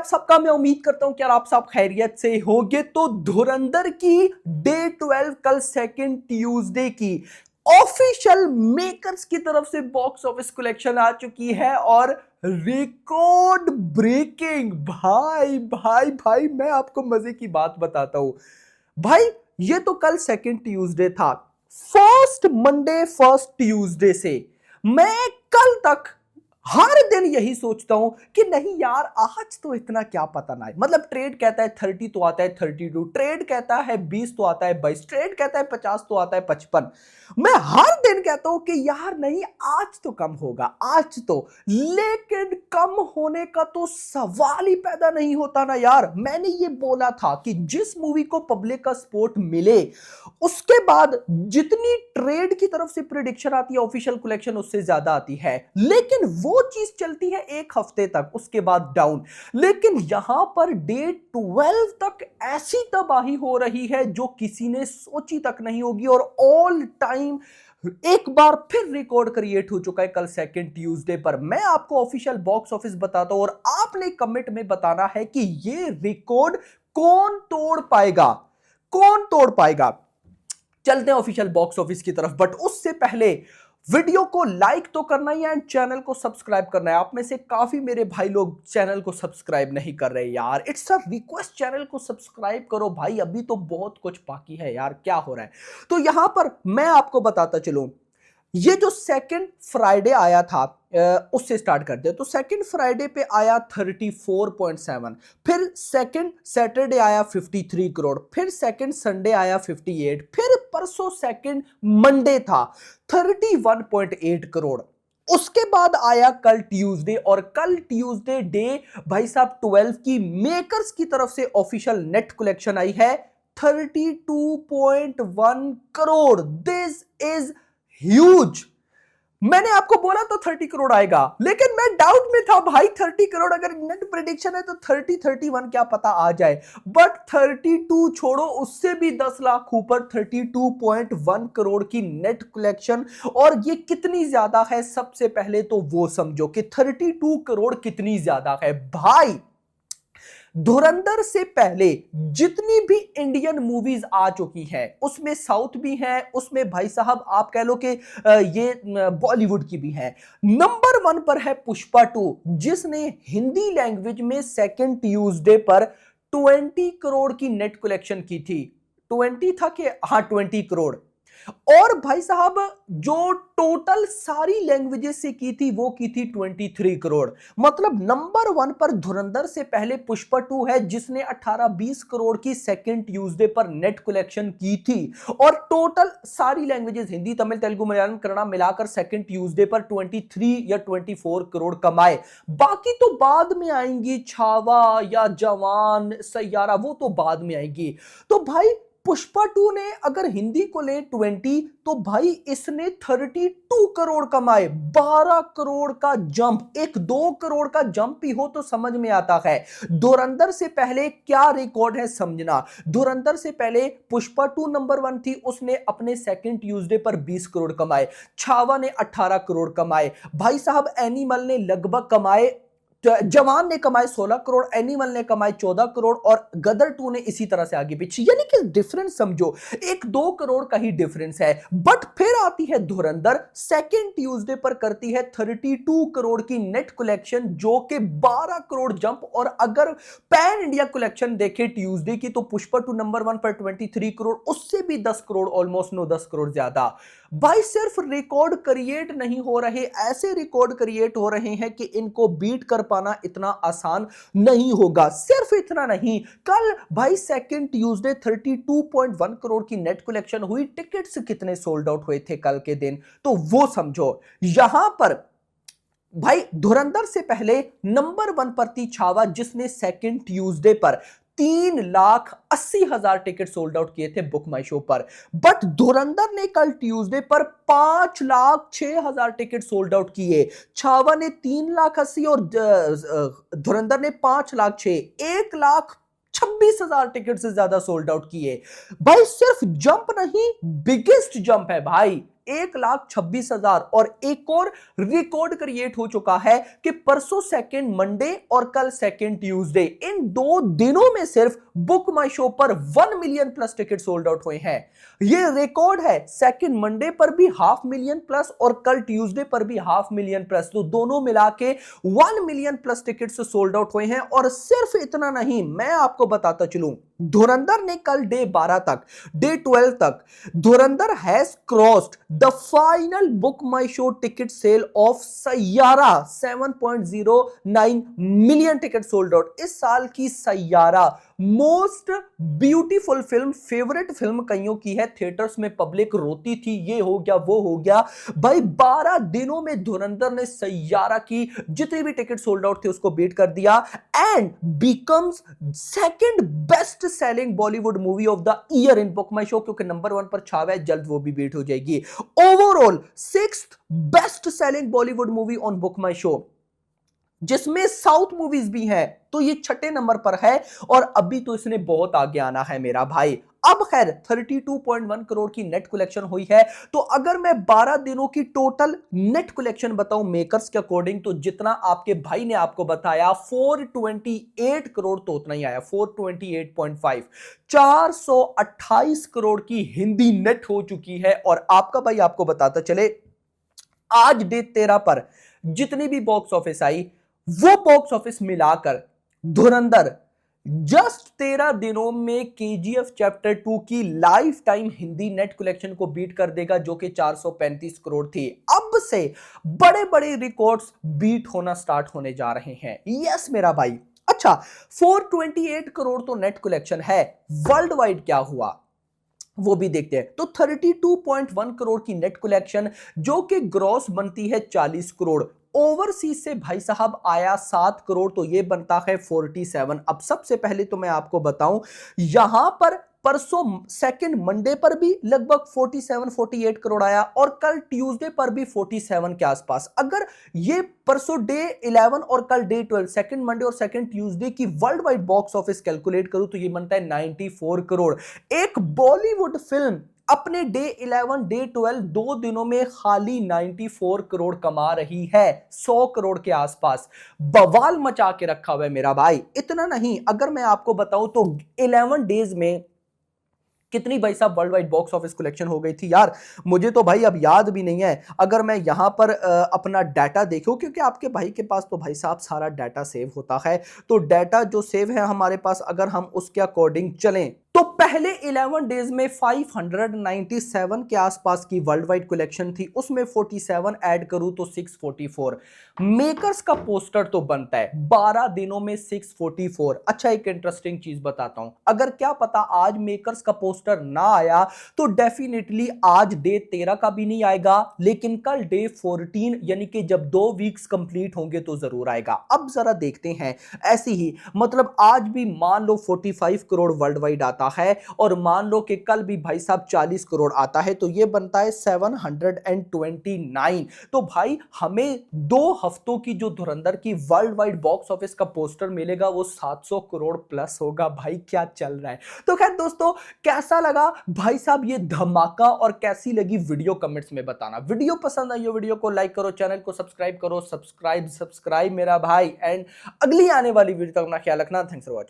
सबका मैं उम्मीद करता हूं कि यार आप सब खैरियत से होंगे। तो धुरंधर की डे 12 कल सेकंड ट्यूसडे की ऑफिशियल मेकर्स की तरफ से बॉक्स ऑफिस कलेक्शन आ चुकी है और रिकॉर्ड ब्रेकिंग। भाई भाई भाई मैं आपको मजे की बात बताता हूं भाई। ये तो कल सेकंड ट्यूसडे था। फर्स्ट मंडे फर्स्ट ट्यूसडे से मैं कल तक हर दिन यही सोचता हूं कि नहीं यार आज तो इतना क्या पता ना है। मतलब ट्रेड कहता है 30 तो आता है 32, ट्रेड कहता है 20 तो आता है 22, ट्रेड कहता है 50 तो आता है 55। मैं हर दिन कहता हूं कि यार नहीं आज तो कम होगा आज तो, लेकिन कम होने का तो सवाल ही पैदा नहीं होता ना यार। मैंने ये बोला था कि जिस मूवी को पब्लिक का सपोर्ट मिले उसके बाद जितनी ट्रेड की तरफ से प्रिडिक्शन आती है ऑफिशियल कलेक्शन उससे ज्यादा आती है, लेकिन वो चीज चलती है एक हफ्ते तक, उसके बाद डाउन। लेकिन यहां पर डे 12 तक ऐसी तबाही हो रही है जो किसी ने सोची तक नहीं होगी और ऑल टाइम एक बार फिर रिकॉर्ड क्रिएट हो चुका है कल सेकंड ट्यूसडे पर। मैं आपको ऑफिशियल बॉक्स ऑफिस बताता हूं और आपने कमेंट में बताना है कि ये रिकॉर्ड कौन तोड़ पाएगा, कौन तोड़ पाएगा। चलते हैं ऑफिशियल बॉक्स ऑफिस की तरफ, बट उससे पहले वीडियो को लाइक तो करना ही है एंड चैनल को सब्सक्राइब करना है। आप में से काफी मेरे भाई लोग चैनल को सब्सक्राइब नहीं कर रहे यार, इट्स अ रिक्वेस्ट, चैनल को सब्सक्राइब करो भाई, अभी तो बहुत कुछ बाकी है यार, क्या हो रहा है। तो यहां पर मैं आपको बताता चलूं, ये जो सेकंड फ्राइडे आया था उससे स्टार्ट करते हैं। तो सेकंड फ्राइडे पे आया 34.7, फिर सेकंड सैटरडे आया 53 करोड़, फिर सेकंड संडे आया 58, फिर परसों सेकंड मंडे था 31.8 करोड़। उसके बाद आया कल ट्यूसडे और कल ट्यूसडे डे भाई साहब 12 की मेकर्स की तरफ से ऑफिशियल नेट कलेक्शन आई है 32.1 करोड़। This is huge. मैंने आपको बोला तो 30 करोड़ आएगा, लेकिन मैं डाउट में था भाई 30 करोड़ अगर नेट प्रेडिक्शन है तो 31 क्या पता आ जाए। बट 32 छोड़ो, उससे भी 10 लाख ऊपर 32.1 करोड़ की नेट कलेक्शन। और ये कितनी ज्यादा है सबसे पहले तो वो समझो कि 32 करोड़ कितनी ज्यादा है भाई। धुरंधर से पहले जितनी भी इंडियन मूवीज आ चुकी हैं उसमें साउथ भी है, उसमें भाई साहब आप कह लो कि ये बॉलीवुड की भी है। नंबर 1 पर है पुष्पा 2 जिसने हिंदी लैंग्वेज में सेकंड ट्यूसडे पर 20 करोड़ की नेट कलेक्शन की थी। 20 था कि हाँ 20 करोड़। और भाई साहब जो टोटल सारी लैंग्वेजेस से की थी वो की थी 23 करोड़। मतलब नंबर 1 पर धुरंधर से पहले पुष्पा 2 है जिसने 18-20 करोड़ की सेकंड ट्यूसडे पर नेट कलेक्शन की थी। और टोटल सारी लैंग्वेजेस हिंदी तमिल तेलुगु मलयालम कन्नड़ा मिलाकर सेकंड ट्यूसडे पर 23 या 24 करोड़ कमाए। बाकी तो बाद में आएंगी, छावा या जवान सैयारा वो तो बाद में आएंगी। तो भाई पुष्पा 2 ने अगर हिंदी को ले 20 तो भाई इसने 32 करोड़ कमाए। 12 करोड़ का जंप, एक 2 करोड़ का जंप ही हो तो समझ में आता है। धुरंधर से पहले क्या रिकॉर्ड है समझना। धुरंधर से पहले पुष्पा 2 नंबर 1 थी, उसने अपने सेकंड ट्यूसडे पर 20 करोड़ कमाए। छावा ने 18 करोड़ कमाए। भाई साहब एनिमल ने लगभग कमाए, जवान ने कमाए 16 करोड़, एनिमल ने कमाए 14 करोड़ और गदर 2 ने इसी तरह से आगे पीछे। यानी कि डिफरेंस समझो एक 2 करोड़ का ही डिफरेंस है। बट फिर आती है धुरंधर सेकंड ट्यूसडे पर करती है 32 करोड़ की नेट कलेक्शन जो कि 12 करोड़ जंप। और अगर पैन इंडिया कलेक्शन देखे ट्यूसडे की तो पुष्पा 2 नंबर 1 पर 23 करोड़, उससे भी 10 करोड़ ऑलमोस्ट 9-10 करोड़ ज्यादा। भाई सिर्फ रिकॉर्ड क्रिएट नहीं हो रहे, ऐसे रिकॉर्ड क्रिएट हो रहे हैं कि इनको बीट कर पाना इतना आसान नहीं होगा। सिर्फ इतना नहीं, कल भाई सेकंड ट्यूसडे 32.1 करोड़ की नेट कलेक्शन हुई। टिकट्स कितने सोल्ड आउट हुए थे कल के दिन तो वो समझो। यहां पर भाई धुरंधर से पहले नंबर 1 पर थी छावा जिसने सेकंड ट्यूसडे पर 3,80,000 टिकट सोल्ड आउट किए थे बुक माई शो पर। बट धुरंधर ने कल ट्यूसडे पर 5,06,000 टिकट सोल्ड आउट किए। छावा ने 3,80,000 और धुरंधर ने 5,06,000, 1,26,000 टिकट से ज्यादा सोल्ड आउट किए। भाई सिर्फ जंप नहीं, बिगेस्ट जंप है भाई। 1,26,000। और एक और रिकॉर्ड क्रिएट हो चुका है कि परसों सेकंड मंडे और कल सेकंड ट्यूसडे, इन 2 दिनों में सिर्फ बुक माई शो पर 1 million plus ticket sold out हुए हैं। यह रिकॉर्ड है। सेकंड मंडे पर भी 500,000 प्लस और कल ट्यूसडे पर भी 500,000 प्लस, तो दोनों मिला के 1 million plus ticket sold out हुए हैं। और सिर्फ इतना नहीं, मैं आपको बताता चलूं, धुरंधर ने कल डे 12 तक, डे 12 तक, Dhurandhar has crossed the final BookMyShow ticket sale of Saiyaara. 7.09 million ticket sold out. इस साल की Saiyaara most beautiful film, favourite film कईयों की है। थिएटर्स में पब्लिक रोती थी, ये हो गया वो हो गया। भाई 12 दिनों में धुरंधर ने सैयारा की जितने भी टिकट सोल्ड आउट थे उसको बीट कर दिया and becomes second best selling Bollywood movie of the year in book my show, क्योंकि नंबर 1 पर छावा है, जल्द वो भी बीट हो जाएगी। Overall 6th best selling Bollywood movie on book my show, जिसमें साउथ मूवीज भी हैं, तो ये 6ठे नंबर पर है। और अभी तो इसने बहुत आगे आना है मेरा भाई। अब खैर 32.1 करोड़ की नेट कलेक्शन हुई है। तो अगर मैं 12 दिनों की टोटल नेट कलेक्शन बताऊं मेकर्स के अकॉर्डिंग, तो जितना आपके भाई ने आपको बताया 428 करोड़, तो उतना ही आया 428.5। 428 करोड़ की हिंदी नेट हो चुकी है। और आपका भाई आपको बताता चले, आज डे 13 पर जितनी भी बॉक्स ऑफिस आई, वो बॉक्स ऑफिस मिलाकर धुरंधर जस्ट 13 दिनों में केजीएफ चैप्टर 2 की life time Hindi net collection को बीट कर देगा, जो कि 435 करोड़ थी। अब से बड़े बड़े रिकॉर्ड्स बीट होना स्टार्ट होने जा रहे हैं। यस मेरा भाई। अच्छा, 428 करोड़ तो नेट कलेक्शन है, वर्ल्ड वाइड क्या हुआ वो भी देखते हैं। तो 32.1 करोड़ की नेट कलेक्शन, जो कि ग्रॉस बनती है 40 करोड़। ओवरसीज से भाई साहब आया 7 करोड़, तो ये बनता है 47। अब सबसे पहले तो मैं आपको बताऊं, यहां पर परसों सेकंड मंडे पर भी लगभग 47-48 करोड़ आया और कल ट्यूसडे पर भी 47 के आसपास। अगर ये परसों डे 11 और कल डे 12, सेकंड मंडे और सेकंड ट्यूसडे की world wide box office calculate करूं, तो ये बनता है 94 करोड़। एक बॉलीवुड फिल्म अपने डे 11 डे 12 2 दिनों में खाली 94 करोड़ कमा रही है, 100 करोड़ के आसपास। बवाल मचा के रखा हुआ है मेरा भाई। इतना नहीं, अगर मैं आपको बताऊं तो 11 डेज में कितनी भाई साहब world wide box office collection हो गई थी यार, मुझे तो भाई अब याद भी नहीं है। अगर मैं यहां पर अपना डाटा देखूं, क्योंकि आपके भाई के पास तो भाई साहब सारा डाटा सेव होता है, तो डाटा जो सेव है हमारे पास, अगर हम उसके अकॉर्डिंग चलें, तो पहले 11 डेज में 597 के आसपास की वर्ल्ड वाइड कलेक्शन थी, उसमें 47 ऐड करूं तो 644। मेकर्स का पोस्टर तो बनता है 12 दिनों में 644। अच्छा, एक इंटरेस्टिंग चीज बताता हूं, अगर क्या पता आज मेकर्स का पोस्टर ना आया तो डेफिनेटली आज डे 13 का भी नहीं आएगा, लेकिन कल डे 14 यानी कि जब 2 वीक्स कंप्लीट होंगे तो जरूर आएगा। अब जरा देखते हैं, ऐसी ही मतलब आज भी मान लो 45 करोड़ वर्ल्ड वाइड आता है और मान लो कि कल भी भाई साहब 40 करोड़ आता है, तो ये बनता है 729। तो भाई हमें 2 हफ्तों की जो धुरंधर की वर्ल्ड वाइड बॉक्स ऑफिस का पोस्टर मिलेगा वो 700 करोड़ प्लस होगा। भाई क्या चल रहा है। तो खैर दोस्तों, कैसा लगा भाई साहब ये धमाका और कैसी लगी वीडियो कमेंट्स में बताना। वीडियो पसंद आई हो वीडियो को लाइक करो, चैनल को सब्सक्राइब करो, सब्सक्राइब मेरा भाई। एंड अगली आने वाली वीडियो तक अपना ख्याल रखना। Thanks for watching.